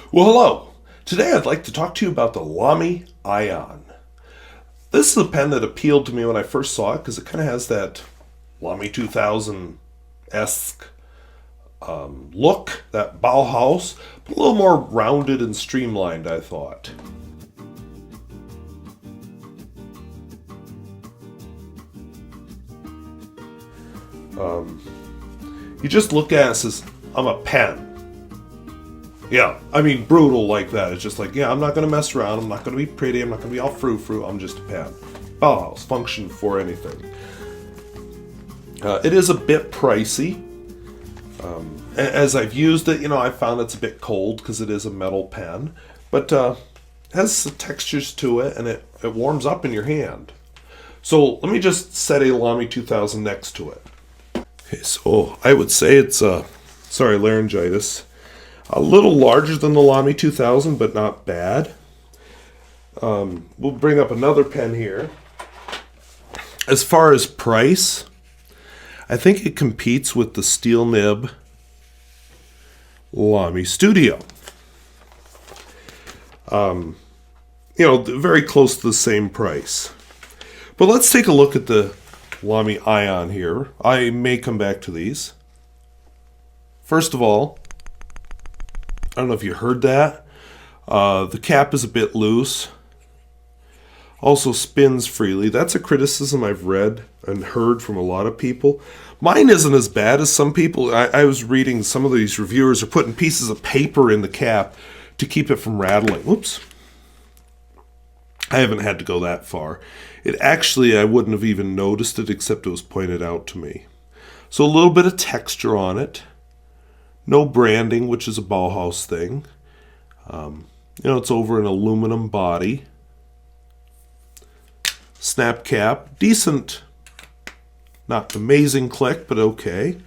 Well, hello. Today I'd like to talk to you about the Lamy Aion. This is a pen that appealed to me when I first saw it because it kind of has that Lamy 2000-esque look, that Bauhaus, but a little more rounded and streamlined, I thought. You just look at it and says, I'm a pen. Yeah, I mean, brutal like that. It's just like, yeah, I'm not going to mess around. I'm not going to be pretty. I'm not going to be all frou-frou. I'm just a pen. Bauhaus, function for anything. It is a bit pricey. As I've used it, I found it's a bit cold because it is a metal pen. But it has some textures to it, and it warms up in your hand. So let me just set a Lamy 2000 next to it. Okay, so I would say it's, laryngitis. A little larger than the Lamy 2000, but not bad. We'll bring up another pen here. As far as price, I think it competes with the steel nib Lamy Studio. Very close to the same price. But let's take a look at the Lamy Aion here. I may come back to these. First of all, I don't know if you heard that. The cap is a bit loose. Also spins freely. That's a criticism I've read and heard from a lot of people. Mine isn't as bad as some people. I was reading some of these reviewers are putting pieces of paper in the cap to keep it from rattling. Whoops. I haven't had to go that far. I wouldn't have even noticed it except it was pointed out to me. So a little bit of texture on it. No branding, which is a Bauhaus thing. It's over an aluminum body. Snap cap. Decent. Not amazing click, but okay.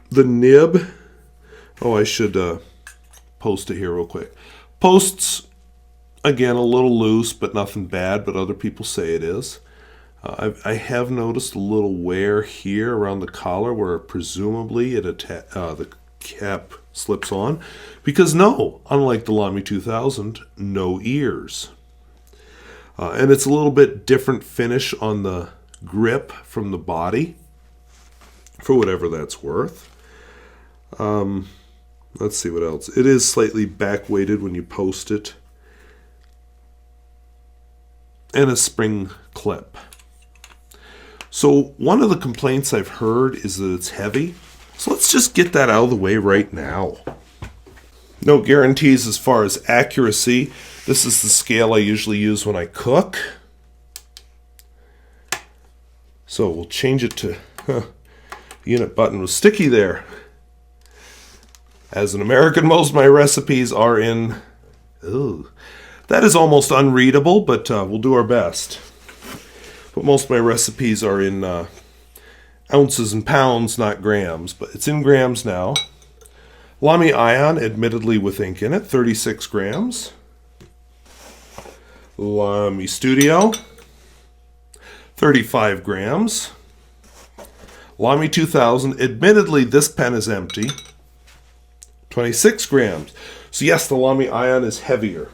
The nib. Oh, I should post it here real quick. Posts, again, a little loose, but nothing bad, but other people say it is. I have noticed a little wear here around the collar where presumably the cap slips on. Because unlike the Lamy 2000, no ears. And it's a little bit different finish on the grip from the body, for whatever that's worth. Let's see what else. It is slightly back-weighted when you post it. And a spring clip. So one of the complaints I've heard is that it's heavy. So let's just get that out of the way right now. No guarantees as far as accuracy. This is the scale I usually use when I cook. So we'll change it to... The unit button was sticky there. As an American, most of my recipes are in... Ooh, that is almost unreadable, but we'll do our best. But most of my recipes are in ounces and pounds, not grams. But it's in grams now. Lamy Aion, admittedly with ink in it, 36 grams. Lamy Studio, 35 grams. Lamy 2000, admittedly this pen is empty, 26 grams. So yes, the Lamy Aion is heavier.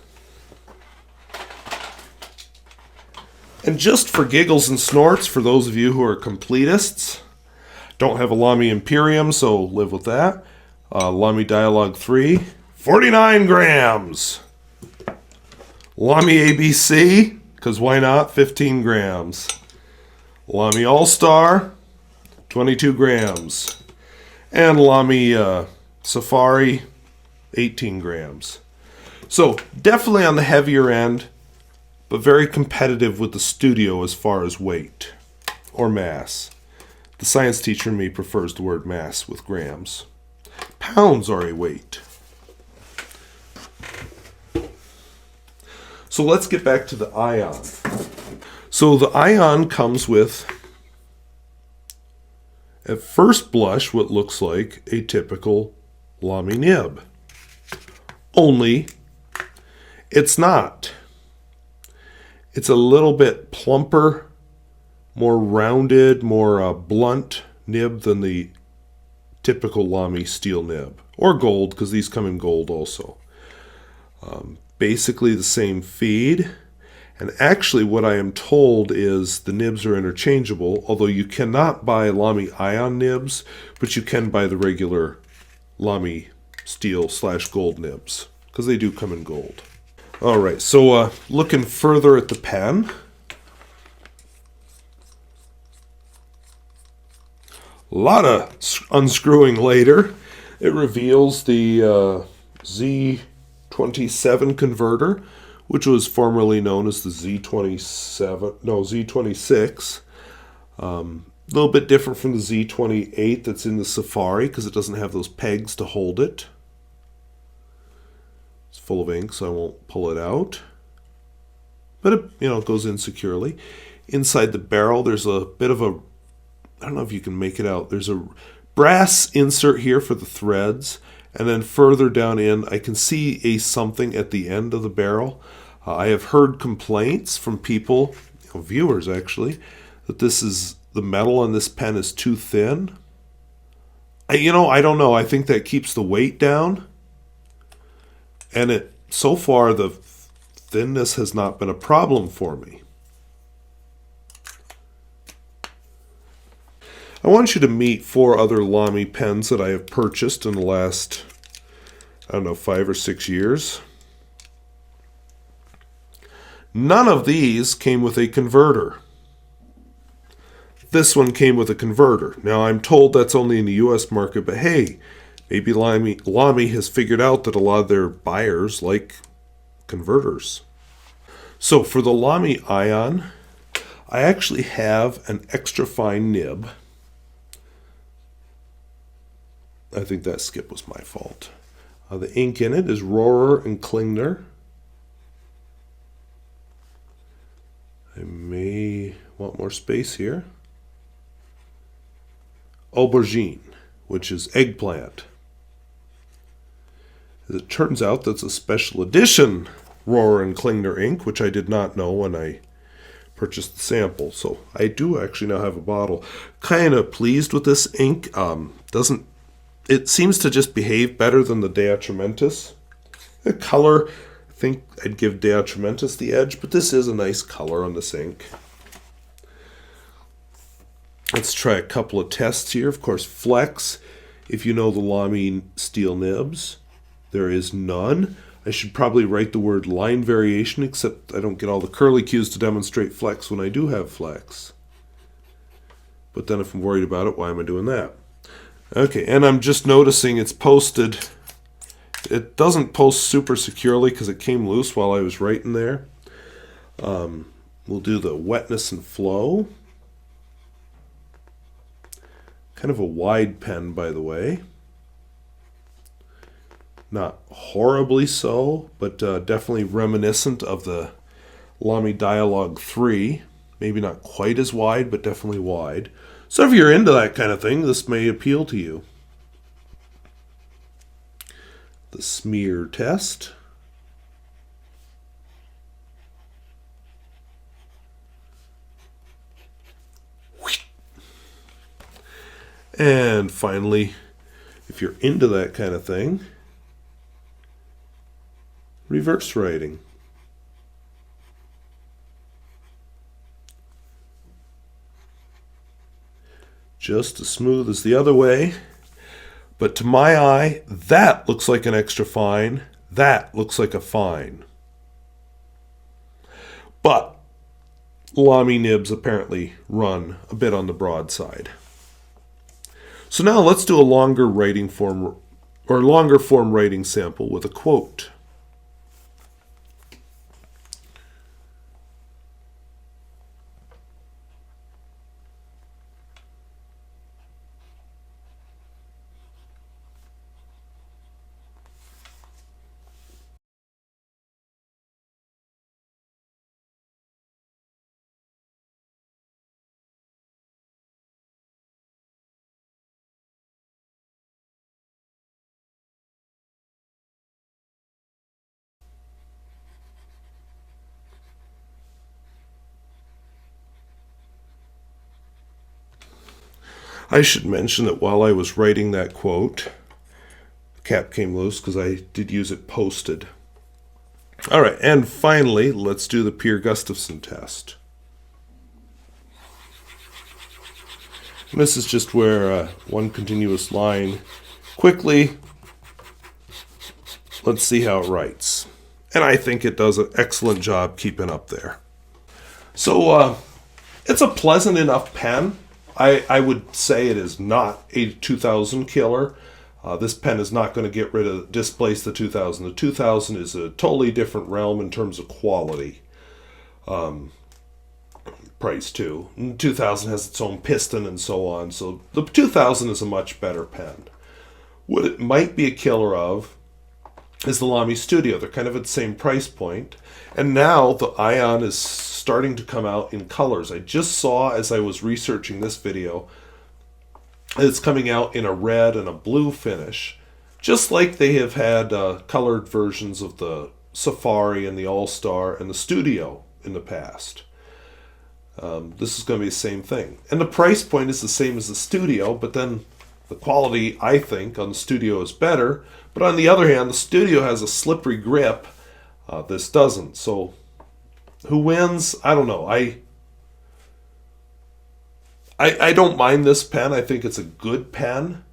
And just for giggles and snorts, for those of you who are completists, don't have a Lamy Imperium, so live with that. Lamy Dialogue 3, 49 grams. Lamy ABC, because why not, 15 grams. Lamy All-Star, 22 grams. And Lamy Safari, 18 grams. So definitely on the heavier end, but very competitive with the Studio as far as weight or mass. The science teacher in me prefers the word mass with grams. Pounds are a weight. So let's get back to the Aion. So the Aion comes with, at first blush, what looks like a typical Lamy nib. Only it's not. It's a little bit plumper, more rounded, more blunt nib than the typical Lamy steel nib. Or gold, because these come in gold also. Basically the same feed. And actually what I am told is the nibs are interchangeable, although you cannot buy Lamy Aion nibs, but you can buy the regular Lamy steel/gold nibs, because they do come in gold. All right, so looking further at the pen, a lot of unscrewing later. It reveals the Z27 converter, which was formerly known as the Z26. A little bit different from the Z28 that's in the Safari because it doesn't have those pegs to hold it. It's full of ink, so I won't pull it out. But it goes in securely. Inside the barrel, there's a bit of a, I don't know if you can make it out. There's a brass insert here for the threads. And then further down in, I can see a something at the end of the barrel. I have heard complaints from people, viewers actually, that the metal on this pen is too thin. I don't know. I think that keeps the weight down. And so far, the thinness has not been a problem for me. I want you to meet 4 other Lamy pens that I have purchased in the last, 5 or 6 years. None of these came with a converter. This one came with a converter. Now, I'm told that's only in the US market, but hey, maybe Lamy has figured out that a lot of their buyers like converters. So for the Lamy Aion, I actually have an extra fine nib. I think that skip was my fault. The ink in it is Rohrer and Klingner. I may want more space here. Aubergine, which is eggplant. As it turns out, that's a special edition Rohrer and Klingner ink, which I did not know when I purchased the sample. So I do actually now have a bottle. Kind of pleased with this ink. It seems to just behave better than the Dea Trementis. The color, I think I'd give Dea Trementis the edge, but this is a nice color on this ink. Let's try a couple of tests here. Of course, flex. If you know the Lamy steel nibs, there is none. I should probably write the word line variation, except I don't get all the curlicues to demonstrate flex when I do have flex. But then if I'm worried about it, why am I doing that? Okay, and I'm just noticing it's posted. It doesn't post super securely because it came loose while I was writing there. We'll do the wetness and flow. Kind of a wide pen, by the way. Not horribly so, but definitely reminiscent of the Lamy Dialogue 3. Maybe not quite as wide, but definitely wide. So if you're into that kind of thing, this may appeal to you. The smear test. And finally, if you're into that kind of thing, reverse writing. Just as smooth as the other way. But to my eye, that looks like an extra fine. That looks like a fine. But Lamy nibs apparently run a bit on the broad side. So now let's do a longer form writing sample with a quote. I should mention that while I was writing that quote, the cap came loose because I did use it posted. All right, and finally, let's do the Pierre Gustafson test. And this is just where one continuous line quickly. Let's see how it writes. And I think it does an excellent job keeping up there. So it's a pleasant enough pen. I would say it is not a 2000 killer. This pen is not going to displace the 2000. The 2000 is a totally different realm in terms of quality. Price too. And the 2000 has its own piston and so on. So the 2000 is a much better pen. What it might be a killer of is the Lamy Studio. They're kind of at the same price point. And now the Aion is starting to come out in colors. I just saw as I was researching this video, it's coming out in a red and a blue finish. Just like they have had colored versions of the Safari and the All-Star and the Studio in the past. This is going to be the same thing. And the price point is the same as the Studio, but then the quality, I think, on the Studio is better. But on the other hand, the Studio has a slippery grip. This doesn't. So who wins? I don't know. I don't mind this pen. I think it's a good pen.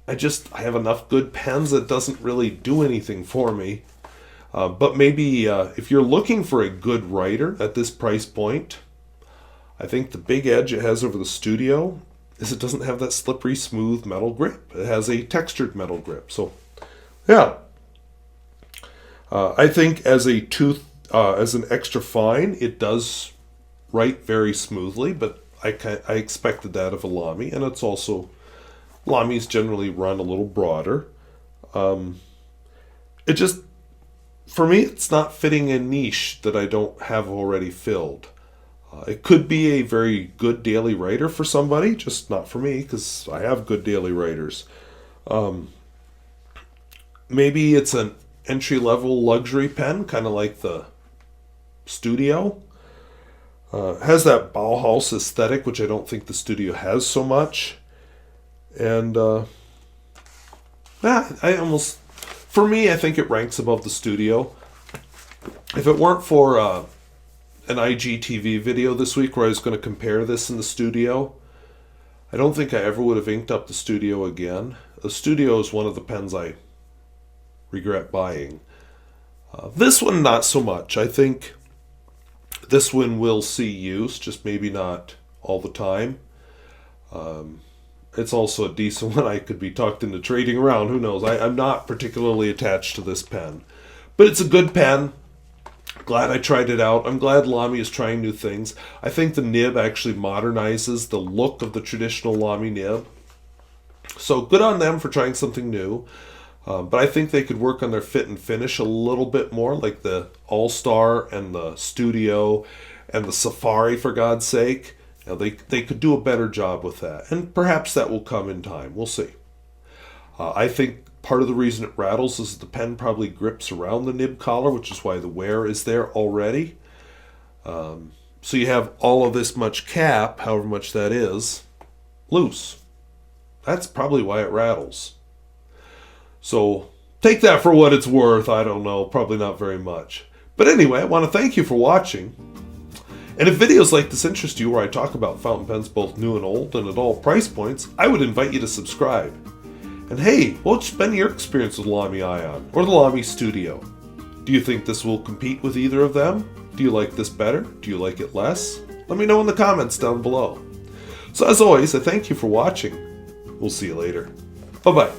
I have enough good pens that doesn't really do anything for me. But maybe if you're looking for a good writer at this price point, I think the big edge it has over the Studio is it doesn't have that slippery, smooth metal grip. It has a textured metal grip. So, yeah. I think as an extra fine, it does write very smoothly, but I expected that of a Lamy, and it's also, Lamys generally run a little broader. It just, for me, it's not fitting a niche that I don't have already filled. It could be a very good daily writer for somebody, just not for me, because I have good daily writers. Maybe it's an entry-level luxury pen, kind of like the Studio. Has that Bauhaus aesthetic, which I don't think the Studio has so much. And for me, I think it ranks above the Studio. If it weren't for an IGTV video this week where I was going to compare this in the Studio, I don't think I ever would have inked up the Studio again. The Studio is one of the pens I regret buying. This one, not so much. I think this one will see use, just maybe not all the time. It's also a decent one. I could be talked into trading around. Who knows? I'm not particularly attached to this pen. But it's a good pen. Glad I tried it out. I'm glad Lamy is trying new things. I think the nib actually modernizes the look of the traditional Lamy nib. So good on them for trying something new. But I think they could work on their fit and finish a little bit more, like the All-Star and the Studio and the Safari, for God's sake. You know, they could do a better job with that. And perhaps that will come in time. We'll see. I think part of the reason it rattles is the pen probably grips around the nib collar, which is why the wear is there already. So you have all of this much cap, however much that is, loose. That's probably why it rattles. So take that for what it's worth. I don't know, probably not very much. But anyway, I want to thank you for watching. And if videos like this interest you, where I talk about fountain pens both new and old and at all price points, I would invite you to subscribe. And hey, what's been your experience with Lamy Aion or the Lamy Studio? Do you think this will compete with either of them? Do you like this better? Do you like it less? Let me know in the comments down below. So as always, I thank you for watching. We'll see you later. Bye-bye.